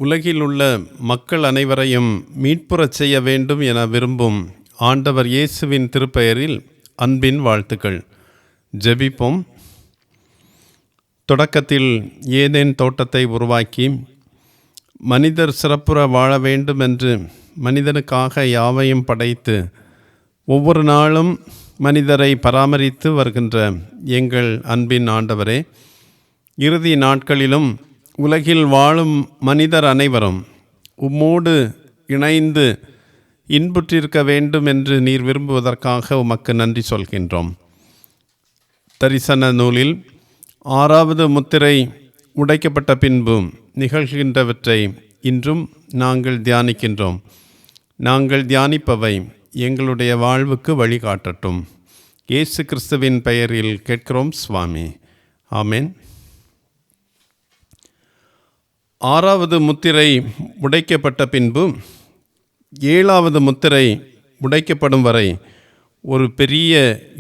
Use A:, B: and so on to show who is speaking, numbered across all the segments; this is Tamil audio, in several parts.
A: உலகில் உள்ள மக்கள் அனைவரையும் மீட்புறச் செய்ய வேண்டும் என விரும்பும் ஆண்டவர் இயேசுவின் திருப்பெயரில் அன்பின் வாழ்த்துக்கள். ஜெபிப்போம். தொடக்கத்தில் ஏதேன் தோட்டத்தை உருவாக்கி மனிதர் சிறப்புற வாழ வேண்டும் என்று மனிதனுக்காக யாவையும் படைத்து ஒவ்வொரு நாளும் மனிதரை பராமரித்து வருகின்ற எங்கள் அன்பின் ஆண்டவரே, இறுதி நாட்களிலும் உலகில் வாழும் மனிதர் அனைவரும் உம்மோடு இணைந்து இன்புற்றிருக்க வேண்டும் என்று நீர் விரும்புவதற்காக உமக்கு நன்றி சொல்கின்றோம். தரிசன நூலில் 6வது முத்திரை உடைக்கப்பட்ட பின்பு நிகழ்கின்றவற்றை இன்றும் நாங்கள் தியானிக்கின்றோம். நாங்கள் தியானிப்பவை எங்களுடைய வாழ்வுக்கு வழிகாட்டட்டும். இயேசு கிறிஸ்துவின் பெயரில் கேட்கிறோம் சுவாமி, ஆமென். 6வது முத்திரை உடைக்கப்பட்ட பின்பு 7வது முத்திரை உடைக்கப்படும் வரை ஒரு பெரிய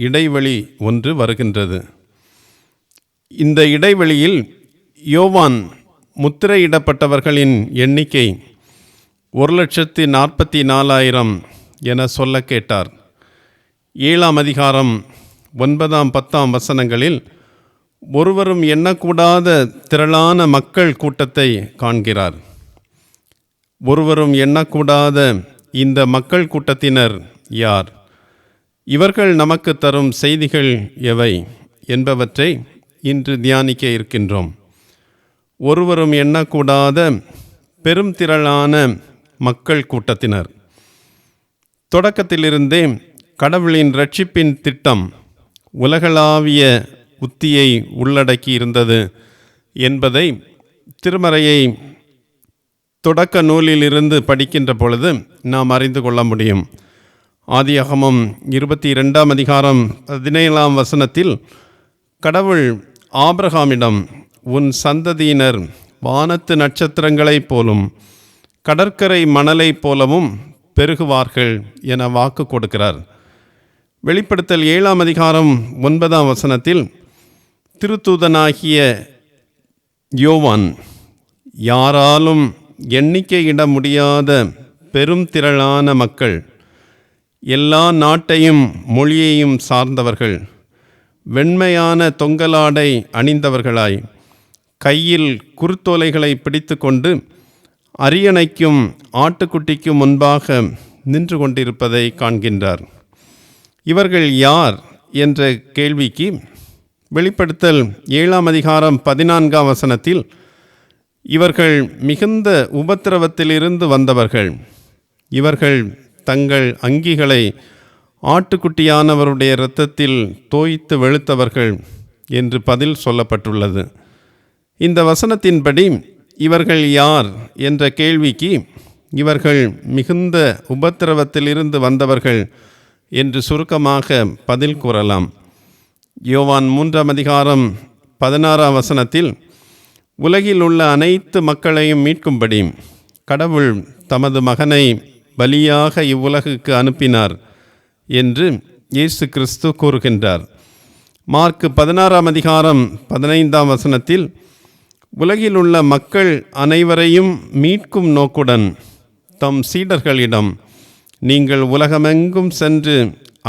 A: இடைவெளி ஒன்று வருகின்றது. இந்த இடைவெளியில் யோவான் முத்திரையிடப்பட்டவர்களின் எண்ணிக்கை 1,44,000 என சொல்ல கேட்டார். 7ஆம் அதிகாரம் 9, 10 வசனங்களில் ஒருவரும் எண்ணக்கூடாத திரளான மக்கள் கூட்டத்தை காண்கிறார். ஒருவரும் எண்ணக்கூடாத இந்த மக்கள் கூட்டத்தினர் யார்? இவர்கள் நமக்கு தரும் செய்திகள் எவை என்பவற்றை இன்று தியானிக்க இருக்கின்றோம். ஒருவரும் எண்ணக்கூடாத பெரும் திரளான மக்கள் கூட்டத்தினர். தொடக்கத்திலிருந்தே கடவுளின் இரட்சிப்பின் திட்டம் உலகளாவிய உத்தியை உள்ளடக்கி இருந்தது என்பதை திருமறையை தொடக்க நூலிலிருந்து படிக்கின்ற பொழுது நாம் அறிந்து கொள்ள முடியும். ஆதியாகமம் 22ஆம் அதிகாரம் 17ஆம் வசனத்தில் கடவுள் ஆபிரகாமிடம், உன் சந்ததியினர் வானத்து நட்சத்திரங்களைப் போலும் கடற்கரை மணலைப் போலவும் பெருகுவார்கள் என வாக்கு கொடுக்கிறார். வெளிப்படுத்தல் 7ஆம் அதிகாரம் 9ஆம் வசனத்தில் திருத்தூதனாகிய யோவான், யாராலும் எண்ணிக்கையிட முடியாத பெரும் திரளான மக்கள், எல்லா நாட்டையும் மொழியையும் சார்ந்தவர்கள், வெண்மையான தொங்கலாடை அணிந்தவர்களாய் கையில் குருத்தோலைகளை பிடித்து கொண்டு அரியணைக்கும் ஆட்டுக்குட்டிக்கும் முன்பாக நின்று கொண்டிருப்பதை காண்கின்றார். இவர்கள் யார் என்ற கேள்விக்கு வெளிப்படுத்தல் 7ஆம் அதிகாரம் 14ஆம் வசனத்தில், இவர்கள் மிகுந்த உபத்திரவத்திலிருந்து வந்தவர்கள், இவர்கள் தங்கள் அங்கிகளை ஆட்டுக்குட்டியானவருடைய இரத்தத்தில் தோய்த்து வெளுத்தவர்கள் என்று பதில் சொல்லப்பட்டுள்ளது. இந்த வசனத்தின்படி இவர்கள் யார் என்ற கேள்விக்கு இவர்கள் மிகுந்த உபத்திரவத்திலிருந்து வந்தவர்கள் என்று சுருக்கமாக பதில் கூறலாம். யோவான் 3ஆம் அதிகாரம் 16ஆம் வசனத்தில், உலகில் உள்ள அனைத்து மக்களையும் மீட்கும்படி கடவுள் தமது மகனை பலியாக இவ்வுலகுக்கு அனுப்பினார் என்று இயேசு கிறிஸ்து கூறுகின்றார். மார்க் 16ஆம் அதிகாரம் 15ஆம் வசனத்தில், உலகில் உள்ள மக்கள் அனைவரையும் மீட்கும் நோக்குடன் தம் சீடர்களிடம், நீங்கள் உலகமெங்கும் சென்று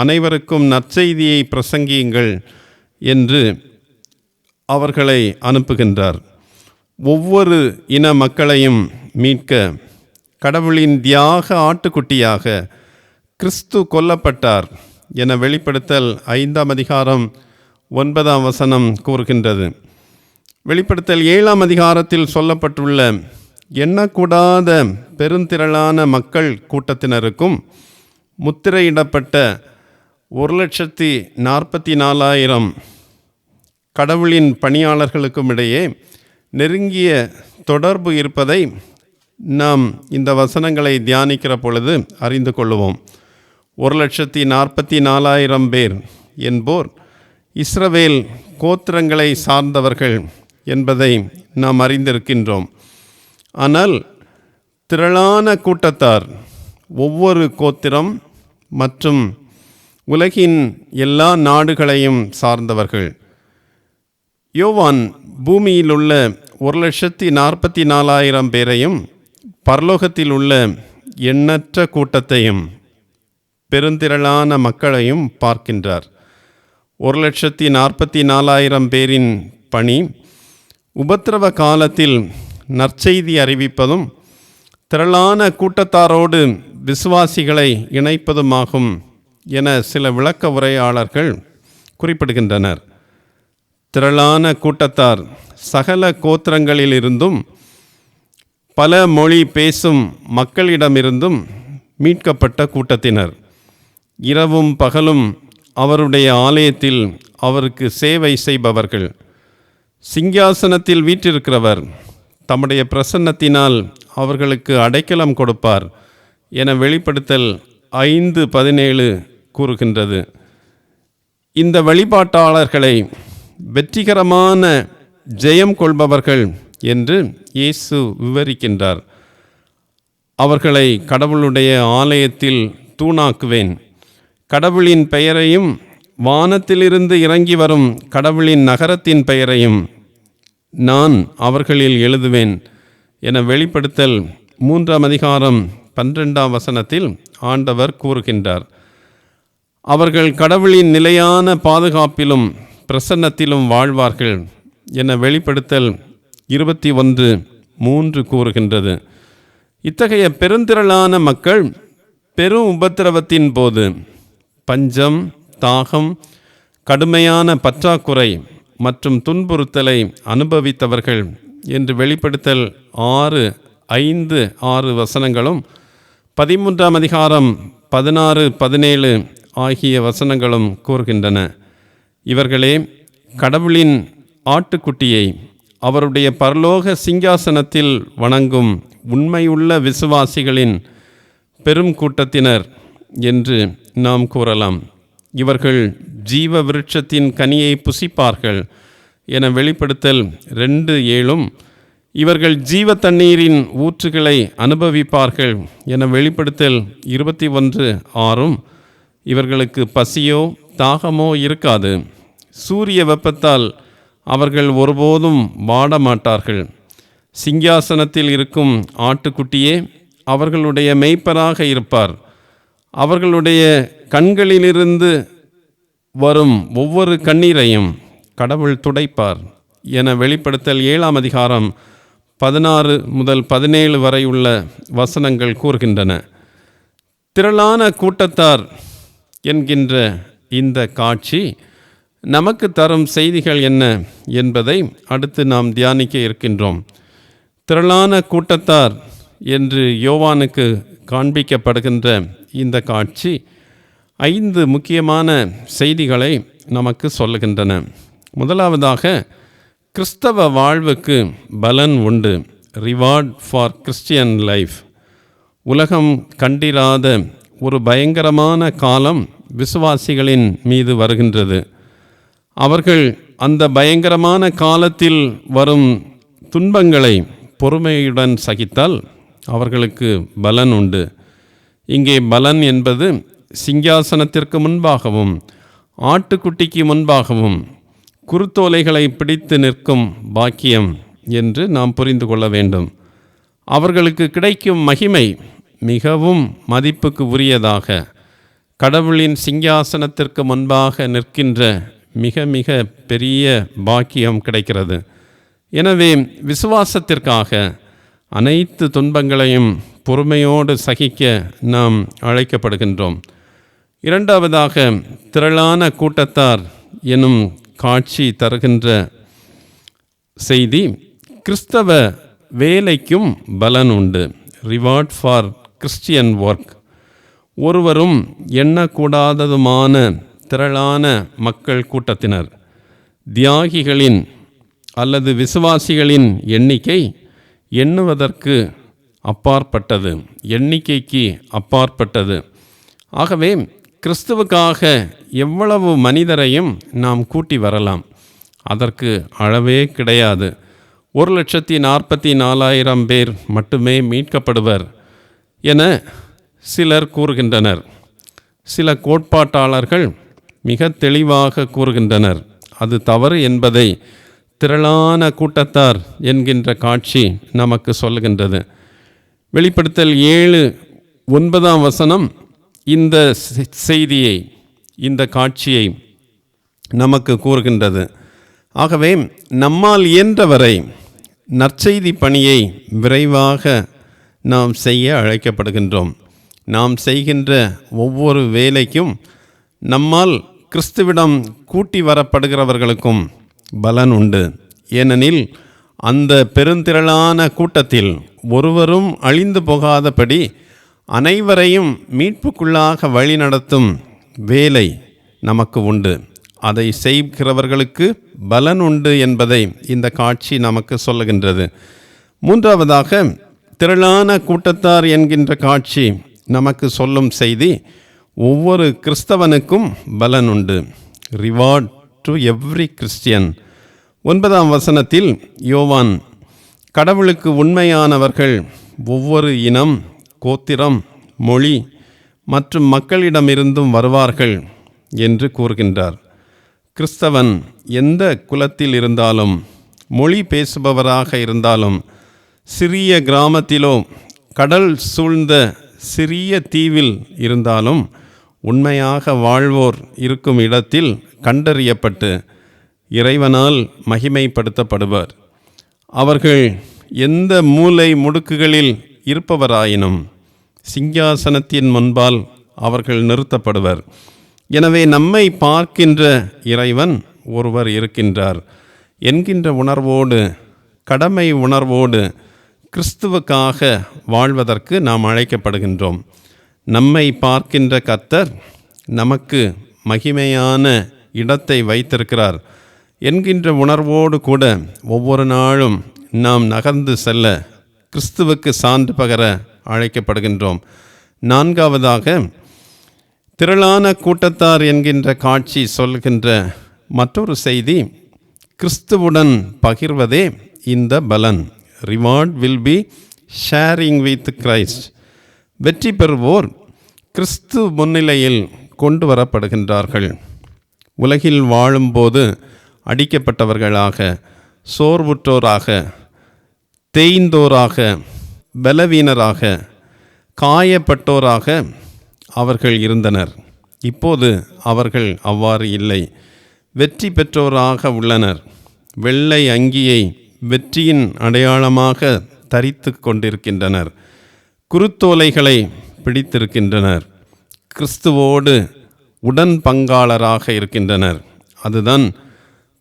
A: அனைவருக்கும் நற்செய்தியை பிரசங்கியுங்கள் என்று அவர்களை அனுப்புகின்றார். ஒவ்வொரு இன மக்களையும் மீட்க கடவுளின் தியாக ஆட்டுக்குட்டியாக கிறிஸ்து கொல்லப்பட்டார் என வெளிப்படுத்தல் 5ஆம் அதிகாரம் 9ஆம் வசனம் கூறுகின்றது. வெளிப்படுத்தல் 7ஆம் அதிகாரத்தில் சொல்லப்பட்டுள்ள எண்ணக்கூடாத பெருந்திரளான மக்கள் கூட்டத்தினருக்கும் முத்திரையிடப்பட்ட 1,44,000 கடவுளின் பணியாளர்களுக்கும் இடையே நெருங்கிய தொடர்பு இருப்பதை நாம் இந்த வசனங்களை தியானிக்கிற பொழுது அறிந்து கொள்வோம். 1,44,000 பேர் என்போர் இஸ்ரவேல் கோத்திரங்களை சார்ந்தவர்கள் என்பதை நாம் அறிந்திருக்கின்றோம். ஆனால் திரளான கூட்டத்தார் ஒவ்வொரு கோத்திரம் மற்றும் உலகின் எல்லா நாடுகளையும் சார்ந்தவர்கள். யோவான் பூமியில் உள்ள 1,44,000 பேரையும் பரலோகத்தில் உள்ள எண்ணற்ற கூட்டத்தையும் பெருந்திரளான மக்களையும் பார்க்கின்றார். 1,44,000 பேரின் பணி உபத்திரவ காலத்தில் நற்செய்தி அறிவிப்பதும் திரளான கூட்டத்தாரோடு விசுவாசிகளை இணைப்பதுமாகும் என சில விளக்க உரையாளர்கள் குறிப்பிடுகின்றனர். திரளான கூட்டத்தார் சகல கோத்திரங்களிலிருந்தும் பல மொழி பேசும் மக்களிடமிருந்தும் மீட்கப்பட்ட கூட்டத்தினர். இரவும் பகலும் அவருடைய ஆலயத்தில் அவருக்கு சேவை செய்பவர்கள். சிங்காசனத்தில் வீற்றிருக்கிறவர் தம்முடைய பிரசன்னத்தினால் அவர்களுக்கு அடைக்கலம் கொடுப்பார் என வெளிப்படுத்தல் 5:17 கூறுகின்றது. இந்த வழிபாட்டாளர்களை வெற்றிகரமான ஜெயம் கொள்பவர்கள் என்று இயேசு விவரிக்கின்றார். அவர்களை கடவுளுடைய ஆலயத்தில் தூணாக்குவேன், கடவுளின் பெயரையும் வானத்திலிருந்து இறங்கி வரும் கடவுளின் நகரத்தின் பெயரையும் நான் அவர்களில் எழுதுவேன் என வெளிப்படுத்தல் 3:12 ஆண்டவர் கூறுகின்றார். அவர்கள் கடவுளின் நிலையான பாதுகாப்பிலும் பிரசன்னத்திலும் வாழ்வார்கள் என வெளிப்படுத்தல் 21:3 கூறுகின்றது. இத்தகைய பெருந்திரளான மக்கள் பெரும் உபத்திரவத்தின் போது பஞ்சம், தாகம், கடுமையான பற்றாக்குறை மற்றும் துன்புறுத்தலை அனுபவித்தவர்கள் என்று வெளிப்படுத்தல் 6:5-6 13:16-17 ஆகிய வசனங்களும் கூறுகின்றன. இவர்களே கடவுளின் ஆட்டுக்குட்டியை அவருடைய பரலோக சிங்காசனத்தில் வணங்கும் உண்மையுள்ள விசுவாசிகளின் பெரும் கூட்டத்தினர் என்று நாம் கூறலாம். இவர்கள் ஜீவ விருட்சத்தின் கனியை புசிப்பார்கள் என வெளிப்படுத்தல் 2:7 இவர்கள் ஜீவ தண்ணீரின் ஊற்றுகளை அனுபவிப்பார்கள் என வெளிப்படுத்தல் 21:6 இவர்களுக்கு பசியோ தாகமோ இருக்காது, சூரிய வெப்பத்தால் அவர்கள் ஒருபோதும் வாடமாட்டார்கள், சிங்காசனத்தில் இருக்கும் ஆட்டுக்குட்டியே அவர்களுடைய மேய்ப்பராக இருப்பார், அவர்களுடைய கண்களிலிருந்து வரும் ஒவ்வொரு கண்ணீரையும் கடவுள் துடைப்பார் என வெளிப்படுத்தல் 7:16-17 வரை உள்ள வசனங்கள் கூறுகின்றன. திரளான கூட்டத்தார் என்கின்ற இந்த காட்சி நமக்கு தரும் செய்திகள் என்ன என்பதை அடுத்து நாம் தியானிக்க இருக்கின்றோம். திரளான கூட்டத்தார் என்று யோவானுக்கு காண்பிக்கப்படுகின்ற இந்த காட்சி 5 முக்கியமான செய்திகளை நமக்கு சொல்லுகின்றன. முதலாவதாக, கிறிஸ்தவ வாழ்வுக்கு பலன் உண்டு. Reward for Christian life. உலகம் கண்டிராத ஒரு பயங்கரமான காலம் விசுவாசிகளின் மீது வருகின்றது. அவர்கள் அந்த பயங்கரமான காலத்தில் வரும் துன்பங்களை பொறுமையுடன் சகித்தால் அவர்களுக்கு பலன் உண்டு. இங்கே பலன் என்பது சிங்காசனத்திற்கு முன்பாகவும் ஆட்டுக்குட்டிக்கு முன்பாகவும் குருத்தோலைகளை பிடித்து நிற்கும் பாக்கியம் என்று நாம் புரிந்து கொள்ள வேண்டும். அவர்களுக்கு கிடைக்கும் மகிமை மிகவும் மதிப்புக்கு உரியதாக கடவுளின் சிங்காசனத்திற்கு முன்பாக நிற்கின்ற மிக மிக பெரிய பாக்கியம் கிடைக்கிறது. எனவே விசுவாசத்திற்காக அனைத்து துன்பங்களையும் பொறுமையோடு சகிக்க நாம் அழைக்கப்படுகின்றோம். இரண்டாவதாக, திரளான கூட்டத்தார் எனும் காட்சி தருகின்ற செய்தி, கிறிஸ்தவ வேலைக்கும் பலன் உண்டு. Reward for Christian work. ஒருவரும் எண்ணக்கூடாததுமான திரளான மக்கள் கூட்டத்தினர், தியாகிகளின் அல்லது விசுவாசிகளின் எண்ணிக்கை எண்ணுவதற்கு அப்பாற்பட்டது, எண்ணிக்கைக்கு அப்பாற்பட்டது. ஆகவே கிறிஸ்துவுக்காக எவ்வளவு மனிதரையும் நாம் கூட்டி வரலாம், அதற்கு அளவே கிடையாது. 1,44,000 பேர் மட்டுமே மீட்கப்படுவர் என சிலர் கூறுகின்றனர். சில கோட்பாட்டாளர்கள் மிக தெளிவாக கூறுகின்றனர். அது தவறு என்பதை திரளான கூட்டத்தார் என்கின்ற காட்சி நமக்கு சொல்லுகின்றது. வெளிப்படுத்தல் 7:9 இந்த செய்தியை, இந்த காட்சியை நமக்கு கூறுகின்றது. ஆகவே நம்மால் இயன்றவரை நற்செய்தி பணியை விரைவாக நாம் செய்ய அழைக்கப்படுகின்றோம். நாம் செய்கின்ற ஒவ்வொரு வேலைக்கும் நம்மால் கிறிஸ்துவிடம் கூட்டி வரப்படுகிறவர்களுக்கும் பலன் உண்டு. ஏனெனில் அந்த பெருந்திரளான கூட்டத்தில் ஒருவரும் அழிந்து போகாதபடி அனைவரையும் மீட்புக்குள்ளாக வழிநடத்தும் வேலை நமக்கு உண்டு. அதை செய்கிறவர்களுக்கு பலன் உண்டு என்பதை இந்த காட்சி நமக்கு சொல்லுகின்றது. மூன்றாவதாக, திரளான கூட்டத்தார் என்கின்ற காட்சி நமக்கு சொல்லும் செய்தி, ஒவ்வொரு கிறிஸ்தவனுக்கும் பலன் உண்டு. Reward to every Christian. 9 யோவான், கடவுளுக்கு உண்மையானவர்கள் ஒவ்வொரு இனம், கோத்திரம், மொழி மற்றும் மக்களிடமிருந்தும் வருவார்கள் என்று கூறுகின்றார். கிறிஸ்தவன் எந்த குலத்தில் இருந்தாலும், மொழி பேசுபவராக இருந்தாலும், சிறிய கிராமத்திலோ கடல் சூழ்ந்த சிறிய தீவில் இருந்தாலும், உண்மையாக வாழ்வோர் இருக்கும் இடத்தில் கண்டறியப்பட்டு இறைவனால் மகிமைப்படுத்தப்படுவர். அவர்கள் எந்த மூலை முடுக்குகளில் இருப்பவராயினும் சிங்காசனத்தின் முன்பால் அவர்கள் நிறுத்தப்படுவர். எனவே நம்மை பார்க்கின்ற இறைவன் ஒருவர் இருக்கின்றார் என்கின்ற உணர்வோடு, கடமை உணர்வோடு கிறிஸ்துவுக்காக வாழ்வதற்கு நாம் அழைக்கப்படுகின்றோம். நம்மை பார்க்கின்ற கர்த்தர் நமக்கு மகிமையான இடத்தை வைத்திருக்கிறார் என்கின்ற உணர்வோடு கூட ஒவ்வொரு நாளும் நாம் நகர்ந்து செல்ல கிறிஸ்துவுக்கு சான்று பகர அழைக்கப்படுகின்றோம். நான்காவதாக, திரளான கூட்டத்தார் என்கின்ற காட்சி சொல்கின்ற மற்றொரு செய்தி, கிறிஸ்துவுடன் பகிர்வதே இந்த பலன். Reward will be sharing with Christ. வெற்றி பெறுவோர் கிறிஸ்து முன்னிலையில் கொண்டு வரப்படுகின்றார்கள். உலகில் வாழும்போது அடிக்கப்பட்டவர்களாக, சோர்வுற்றோராக, தேய்ந்தோராக, பலவீனராக, காயப்பட்டோராக அவர்கள் இருந்தனர். இப்போது அவர்கள் அவ்வாறு இல்லை. வெற்றி பெற்றோராக உள்ளனர். வெள்ளை அங்கியை வெற்றியின் அடையாளமாக தரித்து கொண்டிருக்கின்றனர். குருத்தோலைகளை பிடித்திருக்கின்றனர். கிறிஸ்துவோடு உடன் பங்காளராக இருக்கின்றனர். அதுதான்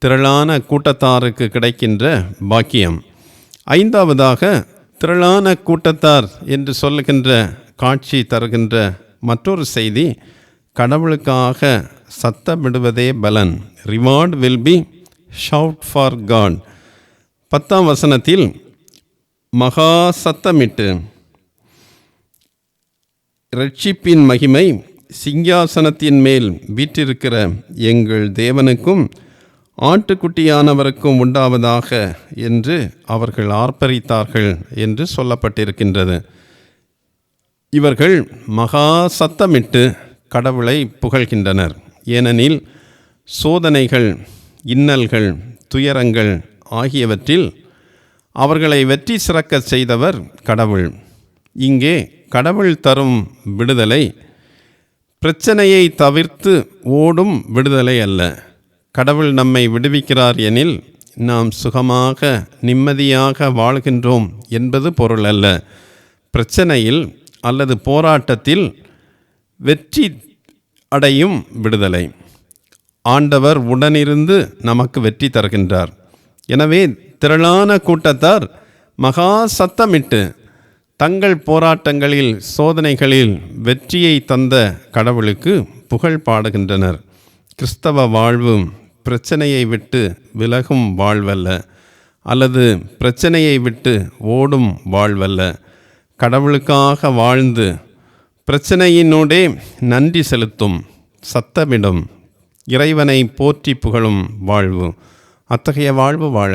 A: திரளான கூட்டத்தாருக்கு கிடைக்கின்ற பாக்கியம். ஐந்தாவதாக, திரளான கூட்டத்தார் என்று சொல்லுகின்ற காட்சி தருகின்ற மற்றொரு செய்தி, கடவுளுக்காக சத்தமிடுவதே பலன். Reward will be shout for God. 10 மகா சத்தமிட்டு, இரட்சிப்பின் மகிமை சிங்காசனத்தின் மேல் வீற்றிருக்கிற எங்கள் தேவனுக்கும் ஆட்டுக்குட்டியானவருக்கும் உண்டாவதாக என்று அவர்கள் ஆர்ப்பரித்தார்கள் என்று சொல்லப்பட்டிருக்கின்றது. இவர்கள் மகா சத்தமிட்டு கடவுளை புகழ்கின்றனர். ஏனெனில் சோதனைகள், இன்னல்கள், துயரங்கள் ஆகியவற்றில் அவர்களை வெற்றி சிறக்க செய்தவர் கடவுள். இங்கே கடவுள் தரும் விடுதலை பிரச்சனையை தவிர்த்து ஓடும் விடுதலை அல்ல. கடவுள் நம்மை விடுவிக்கிறார் எனில் நாம் சுகமாக, நிம்மதியாக வாழ்கின்றோம் என்பது பொருள் அல்ல. பிரச்சனையில் அல்லது போராட்டத்தில் வெற்றி அடையும் விடுதலை. ஆண்டவர் உடனிருந்து நமக்கு வெற்றி தருகின்றார். எனவே திரளான கூட்டத்தார் மகா சத்தமிட்டு தங்கள் போராட்டங்களில், சோதனைகளில் வெற்றியை தந்த கடவுளுக்கு புகழ் பாடுகின்றனர். கிறிஸ்தவ வாழ்வு பிரச்சனையை விட்டு விலகும் வாழ்வல்ல, அல்லது பிரச்சனையை விட்டு ஓடும் வாழ்வல்ல. கடவுளுக்காக வாழ்ந்து பிரச்சனையினூடே நன்றி செலுத்தும், சத்தமிடும், இறைவனை போற்றி புகழும் வாழ்வு. அத்தகைய வாழ்வு வாழ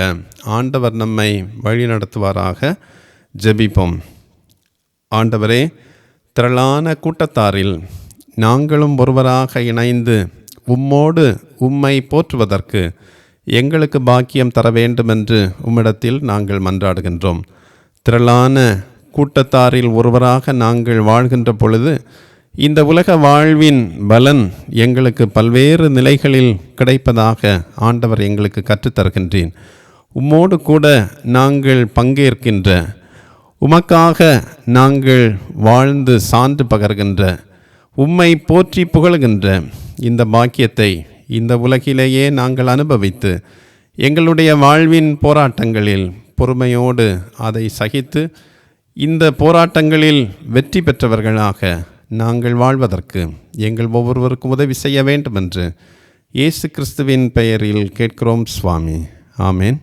A: ஆண்டவர் நம்மை வழிநடத்துவாராக. ஜெபிப்போம். ஆண்டவரே, திரளான கூட்டத்தாரில் நாங்களும் ஒருவராக இணைந்து உம்மோடு உம்மை போற்றுவதற்கு எங்களுக்கு பாக்கியம் தர வேண்டுமென்று உம்மிடத்தில் நாங்கள் மன்றாடுகின்றோம். திரளான கூட்டத்தாரில் ஒருவராக நாங்கள் வாழ்கின்ற பொழுது இந்த உலக வாழ்வின் பலன் எங்களுக்கு பல்வேறு நிலைகளில் கிடைப்பதாக ஆண்டவர் எங்களுக்கு கற்றுத்தருகின்றேன். உம்மோடு கூட நாங்கள் பங்கேற்கின்ற, உமக்காக நாங்கள் வாழ்ந்து சான்று பகர்கின்ற, உம்மை போற்றி புகழ்கின்ற இந்த பாக்கியத்தை இந்த உலகிலேயே நாங்கள் அனுபவித்து எங்களுடைய வாழ்வின் போராட்டங்களில் பொறுமையோடு அதை சகித்து இந்த போராட்டங்களில் வெற்றி பெற்றவர்களாக நாங்கள் வாழ்வதற்கு எங்கள் ஒவ்வொருவருக்கும் உதவி செய்ய வேண்டும் என்று இயேசு கிறிஸ்துவின் பெயரில் கேட்கிறோம் சுவாமி. ஆமேன்.